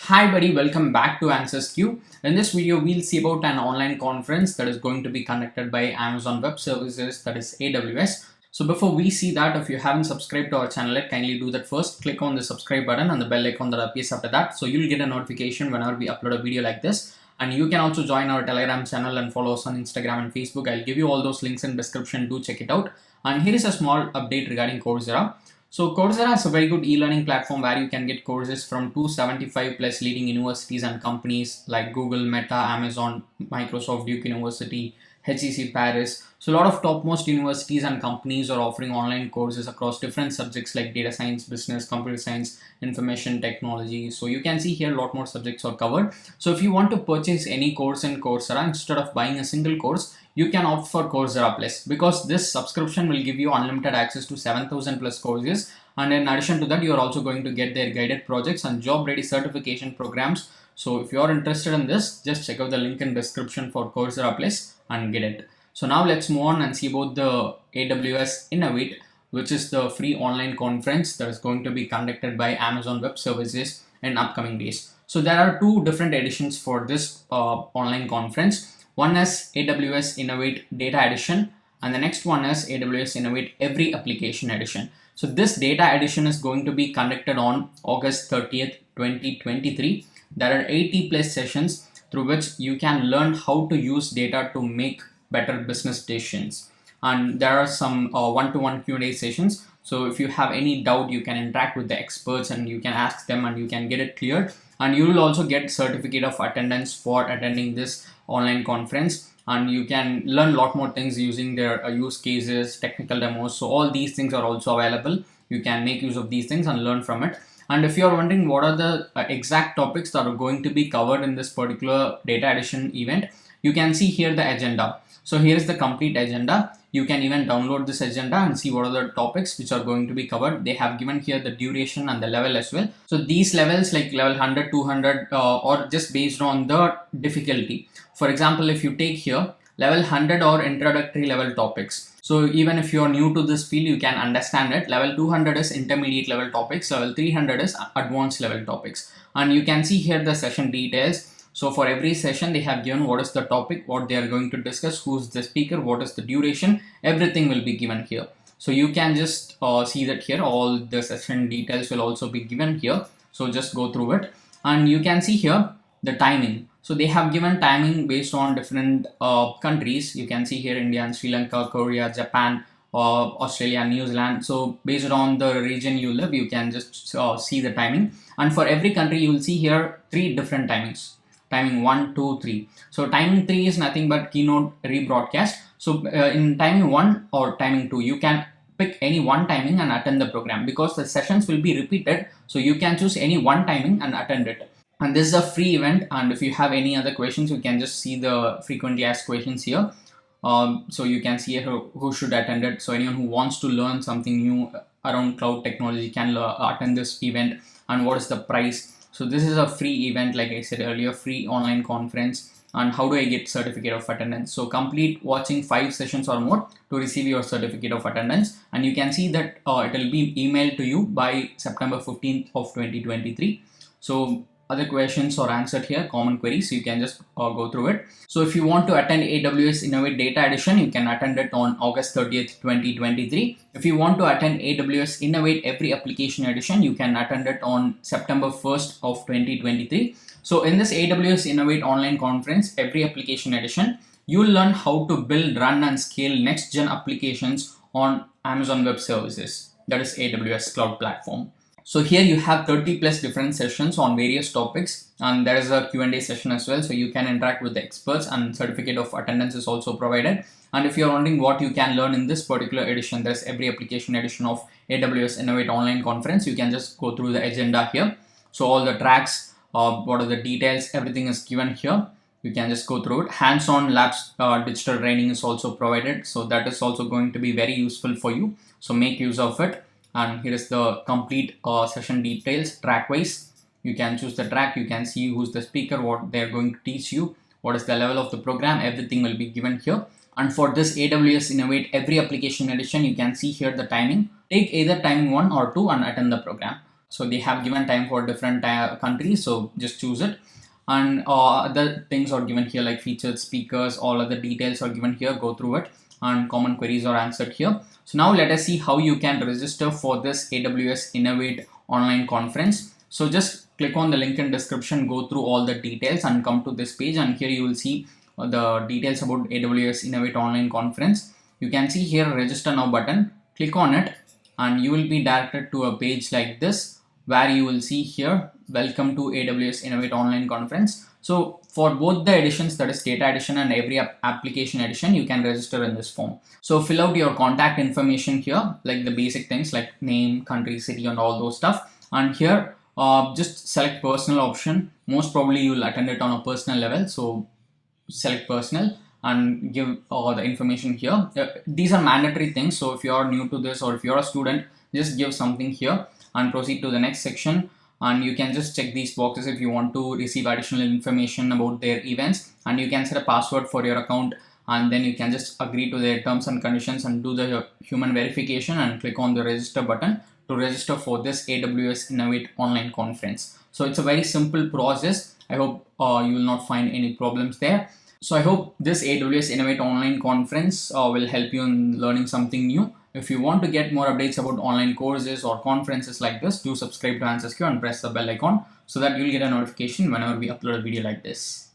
Hi buddy, welcome back to answersQ. In this video, we'll see about an online conference that is going to be conducted by Amazon Web Services, that is AWS. So before we see that, if you haven't subscribed to our channel, kindly do that first. Click on the subscribe button and the bell icon that appears after that. So you'll get a notification whenever we upload a video like this. And you can also join our Telegram channel and follow us on Instagram and Facebook. I'll give you all those links in description. Do check it out. And here is a small update regarding Coursera. So Coursera is a very good e-learning platform where you can get courses from 275 plus leading universities and companies like Google, Meta, Amazon, Microsoft, Duke University, HEC Paris. So a lot of topmost universities and companies are offering online courses across different subjects like data science, business, computer science, information technology. So you can see here a lot more subjects are covered. So if you want to purchase any course in Coursera, instead of buying a single course, you can opt for Coursera Plus because this subscription will give you unlimited access to 7,000 plus courses. And in addition to that, you are also going to get their guided projects and job ready certification programs. So if you are interested in this, just check out the link in description for Coursera Plus and get it. So now let's move on and see about the AWS Innovate, which is the free online conference that is going to be conducted by Amazon Web Services in upcoming days. So there are two different editions for this online conference. One is AWS Innovate Data Edition and the next one is AWS Innovate Every Application Edition. So this data edition is going to be conducted on August 30th, 2023. There are 80 plus sessions through which you can learn how to use data to make better business decisions. And there are some one-to-one Q&A sessions. So if you have any doubt, you can interact with the experts and you can ask them and you can get it cleared. And you will also get certificate of attendance for attending this online conference, and you can learn a lot more things using their use cases, technical demos. So all these things are also available. You can make use of these things and learn from it. And if you're wondering what are the exact topics that are going to be covered in this particular data edition event, you can see here the agenda. So here is the complete agenda. You can even download this agenda and see what are the topics which are going to be covered. They have given here the duration and the level as well. So these levels like level 100, 200 or just based on the difficulty. For example, if you take here level 100 or introductory level topics. So even if you're new to this field, you can understand it. Level 200 is intermediate level topics. Level 300 is advanced level topics. And you can see here the session details. So for every session, they have given what is the topic, what they are going to discuss, who's the speaker, what is the duration, everything will be given here. So you can just see that here, all the session details will also be given here. So just go through it and you can see here the timing. So they have given timing based on different countries. You can see here India and Sri Lanka, Korea, Japan, Australia, New Zealand. So based on the region you live, you can just see the timing. And for every country, you will see here 3 different timings. Timing 1, 2, 3. So timing 3 is nothing but keynote rebroadcast. So in timing 1 or timing 2, you can pick any one timing and attend the program because the sessions will be repeated. So you can choose any one timing and attend it. And this is a free event. And if you have any other questions, you can just see the frequently asked questions here. So you can see who should attend it. So anyone who wants to learn something new around cloud technology can attend this event. And what is the price? So this is a free event, like I said earlier, free online conference. And how do I get certificate of attendance? So complete watching 5 sessions or more to receive your certificate of attendance. And you can see that it will be emailed to you by September 15th of 2023. So other questions are answered here, common queries, so you can just go through it. So if you want to attend AWS Innovate Data Edition, you can attend it on August 30th, 2023. If you want to attend AWS Innovate Every Application Edition, you can attend it on September 1st of 2023. So in this AWS Innovate online conference, Every Application Edition, you will learn how to build, run and scale next-gen applications on Amazon Web Services, that is AWS Cloud Platform. So here you have 30 plus different sessions on various topics, and there is a Q&A session as well. So you can interact with the experts, and certificate of attendance is also provided. And if you're wondering what you can learn in this particular edition, there's Every Application Edition of AWS Innovate Online Conference. You can just go through the agenda here. So all the tracks, what are the details, everything is given here. You can just go through it. Hands-on labs, digital training is also provided. So that is also going to be very useful for you. So make use of it. And here is the complete session details track wise. You can choose the track, you can see who's the speaker, what they're going to teach you, what is the level of the program, everything will be given here. And for this AWS Innovate Every Application Edition, you can see here the timing. Take either timing 1 or 2 and attend the program. So they have given time for different countries, so just choose it. And other things are given here like featured speakers, all other details are given here, go through it, and common queries are answered here. So now let us see how you can register for this AWS Innovate online conference. So just click on the link in description, go through all the details and come to this page, and here you will see the details about AWS Innovate online conference. You can see here register now button, click on it, and you will be directed to a page like this where you will see here welcome to AWS Innovate online conference. So for both the editions, that is data edition and every application edition, you can register in this form. So fill out your contact information here, like the basic things like name, country, city, and all those stuff. And here just select personal option. Most probably you will attend it on a personal level, so select personal and give all the information here. These are mandatory things, so if you are new to this or if you're a student, just give something here and proceed to the next section. And you can just check these boxes if you want to receive additional information about their events, and you can set a password for your account, and then you can just agree to their terms and conditions and do the human verification and click on the register button to register for this AWS Innovate online conference. So it's a very simple process. I hope you will not find any problems there. So I hope this AWS Innovate online conference will help you in learning something new. If you want to get more updates about online courses or conferences like this, do subscribe to answersQ and press the bell icon so that you'll get a notification whenever we upload a video like this.